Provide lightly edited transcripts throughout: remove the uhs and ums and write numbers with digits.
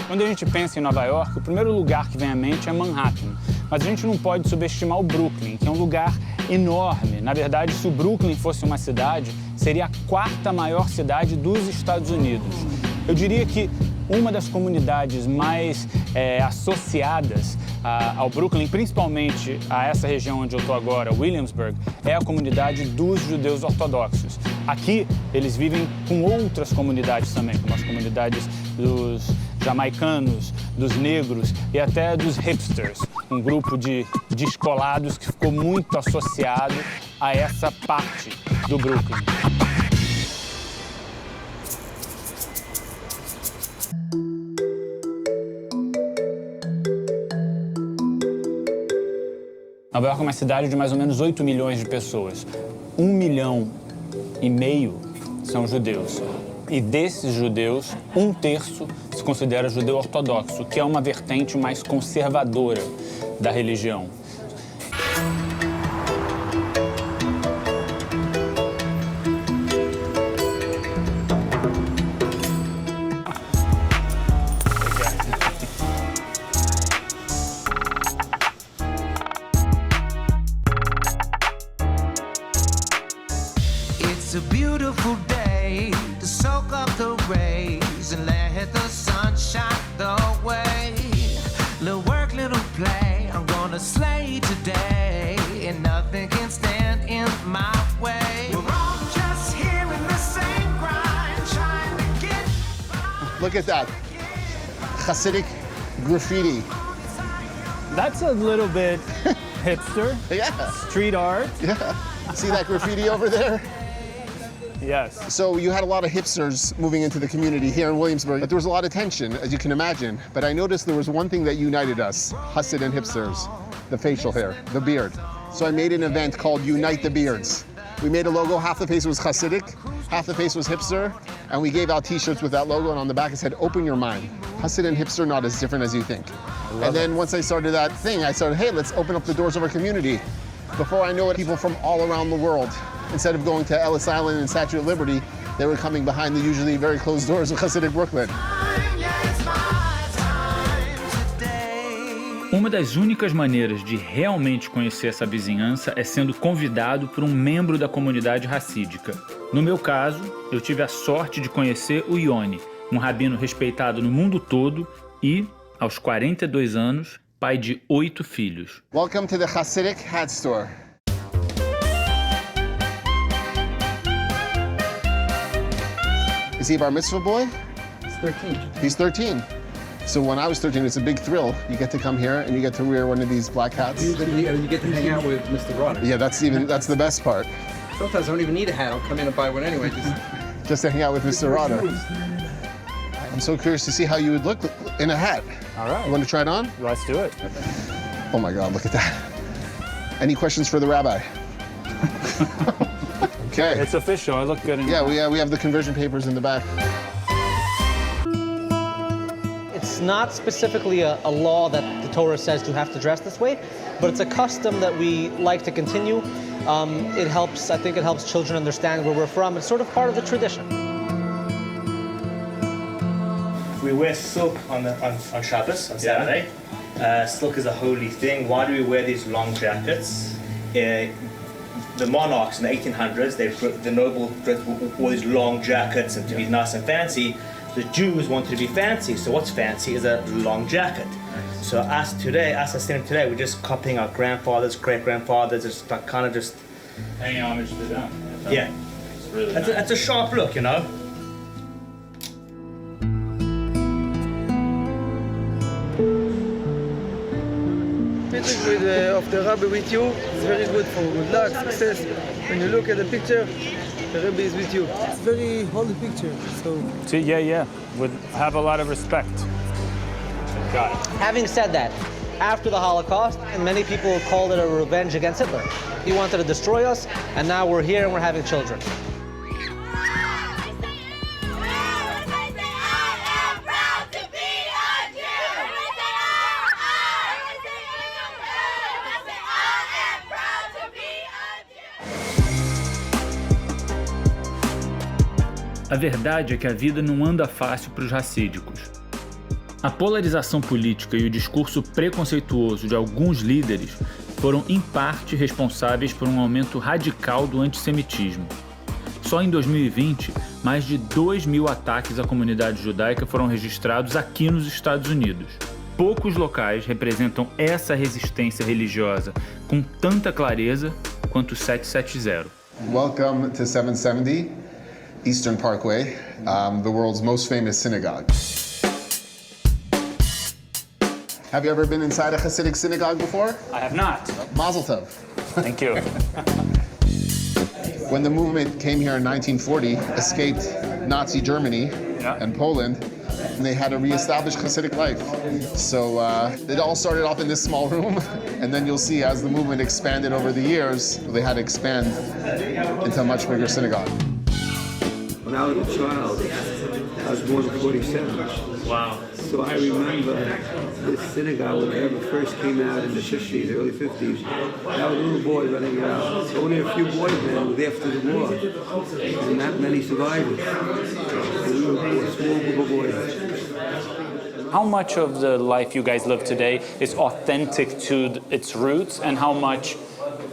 Quando a gente pensa em Nova York, o primeiro lugar que vem à mente é Manhattan. Mas a gente não pode subestimar o Brooklyn, que é um lugar enorme. Na verdade, se o Brooklyn fosse uma cidade, seria a quarta maior cidade dos Estados Unidos. Eu diria que uma das comunidades mais associadas ao Brooklyn, principalmente a essa região onde eu estou agora, Williamsburg, é a comunidade dos judeus ortodoxos. Aqui, eles vivem com outras comunidades também, como as comunidades dos jamaicanos, dos negros e até dos hipsters, um grupo de descolados que ficou muito associado a essa parte do Brooklyn. Nova York é uma cidade de mais ou menos 8 milhões de pessoas. 1,5 milhão são judeus. E desses judeus, 1/3 se considera judeu ortodoxo, que é uma vertente mais conservadora da religião. It's a beautiful day to soak up the rays and let the sun shine the way. Little work, little play, I'm gonna slay today, and nothing can stand in my way. We're all just here in the same grind, trying to get by. Look at that. Hasidic graffiti. That's a little bit hipster. Yeah. Street art. Yeah. See that graffiti over there? Yes. So you had a lot of hipsters moving into the community here in Williamsburg, but there was a lot of tension, as you can imagine. But I noticed there was one thing that united us, Hasid and hipsters, the facial hair, the beard. So I made an event called Unite the Beards. We made a logo, half the face was Hasidic, half the face was hipster, and we gave out t-shirts with that logo, and on the back it said, open your mind. Hasid and hipster, not as different as you think. And then once I started that thing, I started, hey, let's open up the doors of our community. Before I know it, people from all around the world, instead of going to Ellis Island and Statue of Liberty, they were coming behind the usually very closed doors of Hasidic Brooklyn. Uma das únicas maneiras de realmente conhecer essa vizinhança é sendo convidado por um membro da comunidade racídica. No meu caso, eu tive a sorte de conhecer o Yoni, um rabino respeitado no mundo todo e, aos 42 anos, pai de 8 filhos. Welcome to the Hasidic hat store. Is he a bar mitzvah boy? He's 13. He's 13. So when I was 13, it's a big thrill. You get to come here and you get to wear one of these black hats. You get to hang out with Mr. Rotter. Yeah, that's the best part. Sometimes I don't even need a hat. I'll come in and buy one anyway. Just to hang out with Mr. Rotter. I'm so curious to see how you would look in a hat. All right. You want to try it on? Let's do it. Oh my God, look at that. Any questions for the rabbi? Okay. It's official. I look good in Yeah, we have the conversion papers in the back. It's not specifically a law that the Torah says you have to dress this way, but it's a custom that we like to continue. I think it helps children understand where we're from. It's sort of part of the tradition. We wear silk on Shabbos, on Saturday. Silk is a holy thing. Why do we wear these long jackets? The monarchs in the 1800s, the noble wore these long jackets and to be nice and fancy. The Jews wanted to be fancy, so what's fancy is a long jacket. So us as students today, we're just copying our grandfathers, great-grandfathers, just like kind of just Paying homage to them. Yeah. It's really nice. That's a sharp look, you know? Pictures of the Rabbi with you is very good for good luck, success. When you look at the picture, the Rabbi is with you. It's a very holy picture, so... Yeah. Would have a lot of respect. Got it. Having said that, after the Holocaust, and many people called it a revenge against Hitler. He wanted to destroy us, and now we're here and we're having children. A verdade é que a vida não anda fácil para os racídicos. A polarização política e o discurso preconceituoso de alguns líderes foram, em parte, responsáveis por um aumento radical do antissemitismo. Só em 2020, mais de 2.000 ataques à comunidade judaica foram registrados aqui nos Estados Unidos. Poucos locais representam essa resistência religiosa com tanta clareza quanto o 770. Welcome to 770 Eastern Parkway, the world's most famous synagogue. Have you ever been inside a Hasidic synagogue before? I have not. Mazel tov. Thank you. When the movement came here in 1940, escaped Nazi Germany and Poland, and they had to reestablish Hasidic life. So it all started off in this small room, and then you'll see as the movement expanded over the years, they had to expand into a much bigger synagogue. When I was a child, I was born in 47. Wow. So I remember this synagogue when it first came out in the 50s, early 50s. I was a little boy running around. Only a few boys then was after the war. And not many survivors. And we were a small group of boys. How much of the life you guys live today is authentic to its roots, and how much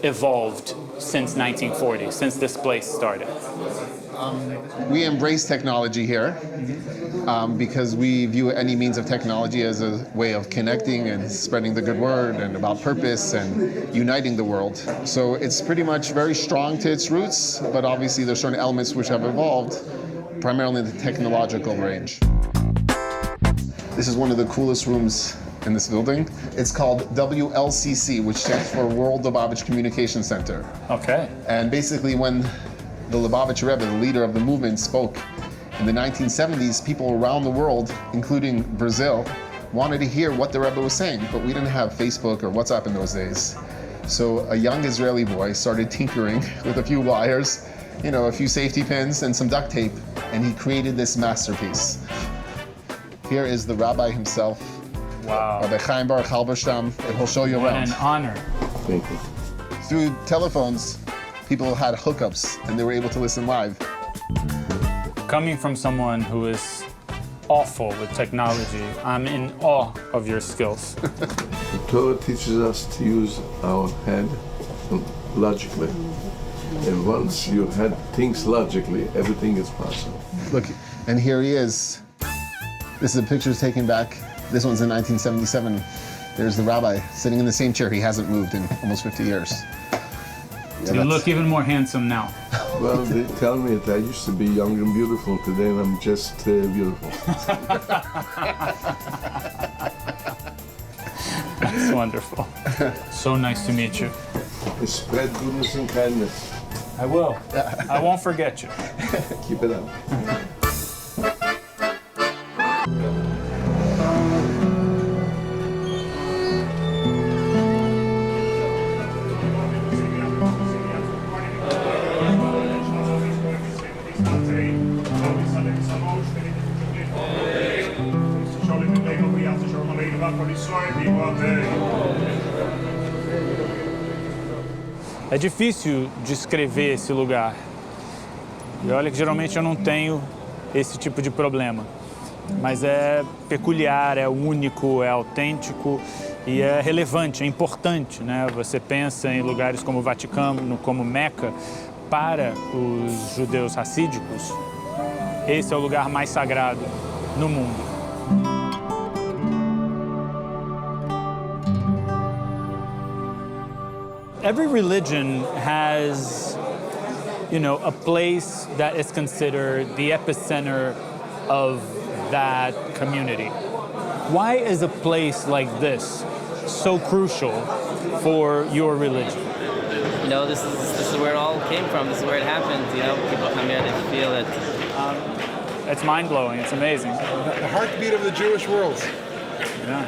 evolved since 1940, since this place started? We embrace technology here because we view any means of technology as a way of connecting and spreading the good word and about purpose and uniting the world. So it's pretty much very strong to its roots, but obviously there's certain elements which have evolved, primarily in the technological range. This is one of the coolest rooms in this building. It's called WLCC, which stands for World Lubavitch Communication Center. Okay. And basically when the Lubavitch Rebbe, the leader of the movement, spoke in the 1970s, people around the world, including Brazil, wanted to hear what the Rebbe was saying, but we didn't have Facebook or WhatsApp in those days. So a young Israeli boy started tinkering with a few wires, a few safety pins and some duct tape, and he created this masterpiece. Here is the rabbi himself, Wow. Rabbi Chaim Baruch Halberstam, and he'll show you What around. an honor. Thank you. Through telephones, people had hookups and they were able to listen live. Coming from someone who is awful with technology, I'm in awe of your skills. The Torah teaches us to use our head logically. And once you had things logically, everything is possible. Look, and here he is. This is a picture taken back. This one's in 1977. There's the rabbi sitting in the same chair. He hasn't moved in almost 50 years. You look even more handsome now. Well, they tell me that I used to be young and beautiful. Today I'm just beautiful. That's wonderful. So nice to meet you. Spread goodness and kindness. I will. I won't forget you. Keep it up. É difícil descrever esse lugar. E olha que geralmente eu não tenho esse tipo de problema. Mas é peculiar, é único, é autêntico e é relevante, é importante, né? Você pensa em lugares como o Vaticano, como Meca, para os judeus racídicos, esse é o lugar mais sagrado no mundo. every religion has, you know, a place that is considered the epicenter of that community. Why is a place like this so crucial for your religion? You know, this is where it all came from. This is where it happened. You know, people come in and feel it. It's mind-blowing. It's amazing. The heartbeat of the Jewish world. Yeah.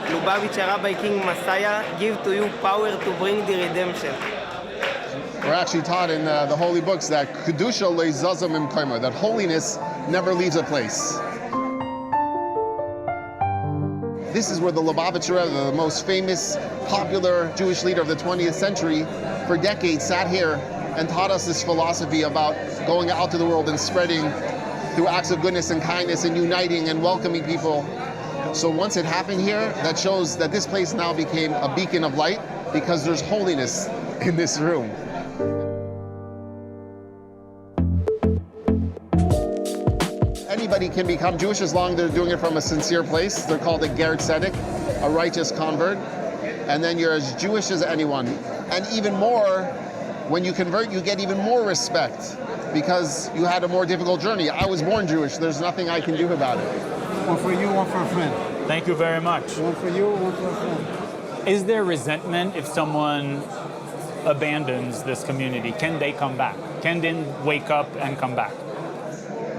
Lubavitcher Rabbi King Messiah give to you power to bring the redemption. We're actually taught in the holy books that kedusha leizazam imkaima, that holiness never leaves a place. This is where the Lubavitcher Rebbe, the most famous, popular Jewish leader of the 20th century, for decades sat here and taught us this philosophy about going out to the world and spreading through acts of goodness and kindness and uniting and welcoming people. So once it happened here, that shows that this place now became a beacon of light because there's holiness in this room. Anybody can become Jewish as long as they're doing it from a sincere place. They're called a ger tzedek, a righteous convert. And then you're as Jewish as anyone. And even more, when you convert, you get even more respect because you had a more difficult journey. I was born Jewish. There's nothing I can do about it. One for you, one for a friend. Thank you very much. One for you, one for a friend. Is there resentment if someone abandons this community? Can they come back? Can they wake up and come back?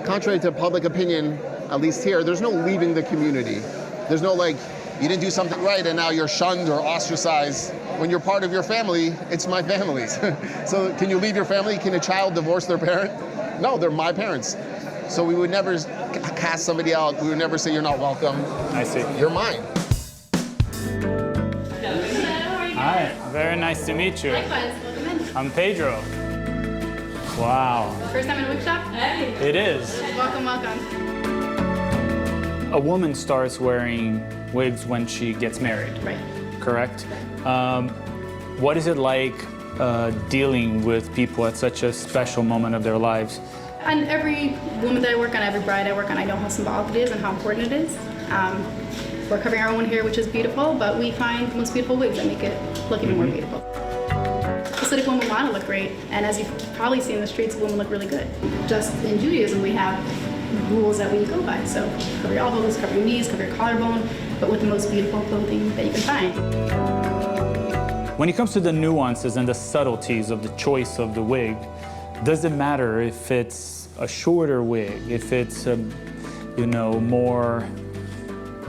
Contrary to public opinion, at least here, there's no leaving the community. There's no like, you didn't do something right and now you're shunned or ostracized. When you're part of your family, it's my family's. So can you leave your family? Can a child divorce their parent? No, they're my parents. So we would never cast somebody out. We would never say you're not welcome. I see. You're mine. Hi, very nice to meet you. Likewise, welcome in. I'm Pedro. Wow. First time in a wig shop? Hey. It is. Welcome, welcome. A woman starts wearing wigs when she gets married. Right. Correct? What is it like dealing with people at such a special moment of their lives? And every woman that I work on, every bride I work on, I know how symbolic it is and how important it is. We're covering our own hair, which is beautiful, but we find the most beautiful wigs that make it look even more beautiful. Hasidic women want to look great, and as you've probably seen in the streets, women look really good. Just in Judaism, we have rules that we go by. So cover your elbows, cover your knees, cover your collarbone, but with the most beautiful clothing that you can find. When it comes to the nuances and the subtleties of the choice of the wig, does it matter if it's a shorter wig, if it's a, more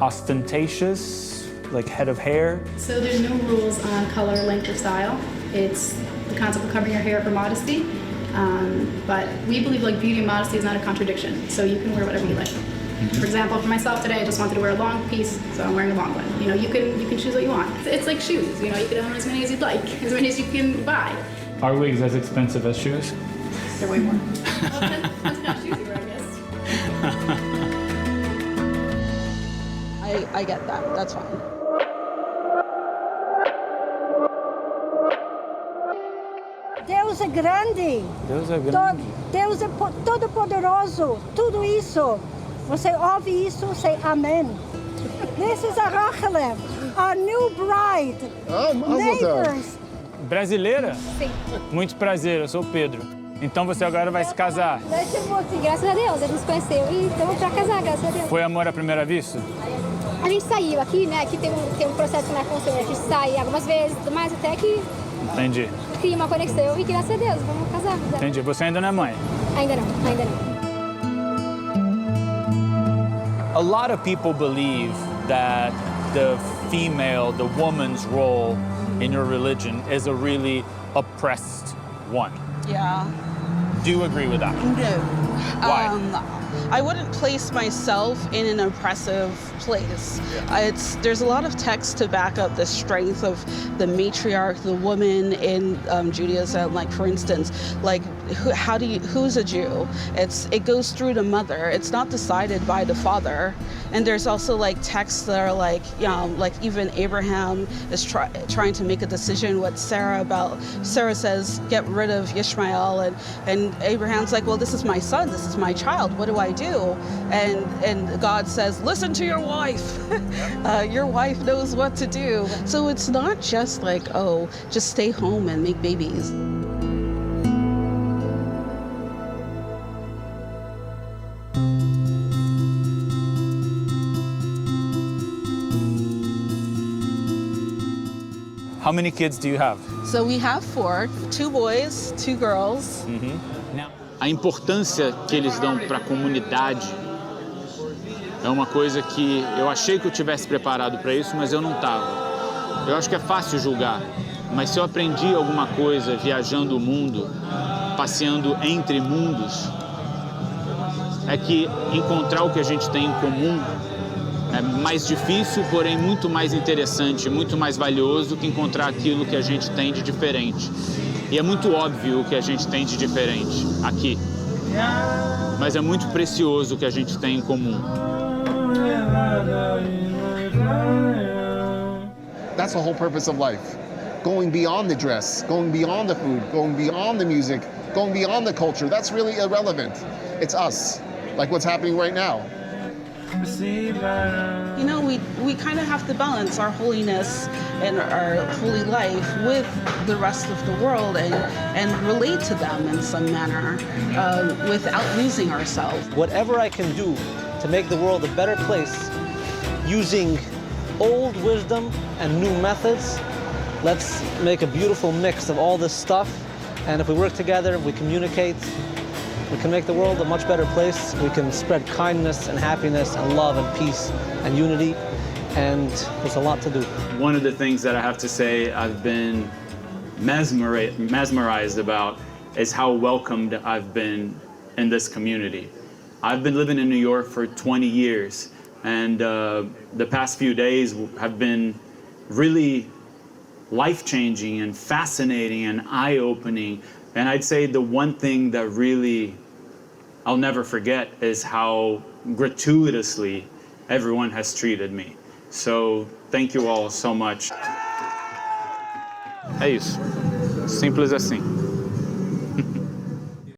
ostentatious, like head of hair? So there's no rules on color, length, or style. It's the concept of covering your hair for modesty. But we believe beauty and modesty is not a contradiction, so you can wear whatever you like. For example, for myself today, I just wanted to wear a long piece, so I'm wearing a long one. You can choose what you want. It's like shoes. You can own as many as you'd like, as many as you can buy. Are wigs as expensive as shoes? They're way more. Well, depends what kind of shoes you wear, I guess. I get that. That's fine. Deus é grande. Deus é grande. Deus é todo poderoso. Tudo isso. Você ouve isso, say amen. This is a Rachelev, a new bride. Neighbors. Brasileira? Sim. Muito prazer, eu sou o Pedro. Então você agora vai se casar. Graças a Deus, a gente se conheceu e estamos pra casar, graças a Deus. Foi amor à primeira vista? A gente saiu aqui, né? Aqui tem um processo na conselho, a gente sai algumas vezes, mas até que Entendi. cria uma conexão e graças a Deus, vamos casar. Entendi. Você ainda não é mãe? Ainda não. A lot of people believe that the woman's role in your religion is a really oppressed one. Yeah. Do you agree with that? No. Why? I wouldn't place myself in an oppressive place. There's a lot of text to back up the strength of the matriarch, the woman in Judaism. Like for instance, who's a Jew? It goes through the mother. It's not decided by the father. And there's also like texts that are like, like even Abraham is trying to make a decision with Sarah about, Sarah says, get rid of Ishmael, and Abraham's like, well, this is my son, this is my child, what do I do? And God says, listen to your wife. Your wife knows what to do. So it's not just like, oh, just stay home and make babies. How many kids do you have? So we have 4, 2 boys, 2 girls. A importância que eles dão para a comunidade é uma coisa que eu achei que eu tivesse preparado para isso, mas eu não estava. Eu acho que é fácil julgar, mas se eu aprendi alguma coisa viajando o mundo, passeando entre mundos, é que encontrar o que a gente tem em comum é mais difícil, porém muito mais interessante, muito mais valioso do que encontrar aquilo que a gente tem de diferente. E é muito óbvio o que a gente tem de diferente aqui, mas é muito precioso o que a gente tem em comum. That's the whole purpose of life. Going beyond the dress, going beyond the food, going beyond the music, going beyond the culture. That's really irrelevant. It's us, like what's happening right now. You know, we kind of have to balance our holiness and our holy life with the rest of the world and relate to them in some manner without losing ourselves. Whatever I can do to make the world a better place using old wisdom and new methods, let's make a beautiful mix of all this stuff. And if we work together, we communicate, we can make the world a much better place. We can spread kindness and happiness and love and peace and unity. And there's a lot to do. One of the things that I have to say I've been mesmerized about is how welcomed I've been in this community. I've been living in New York for 20 years, and the past few days have been really life-changing and fascinating and eye-opening. And I'd say the one thing that really I'll never forget is how gratuitously everyone has treated me. So thank you all so much. É isso. Simples assim.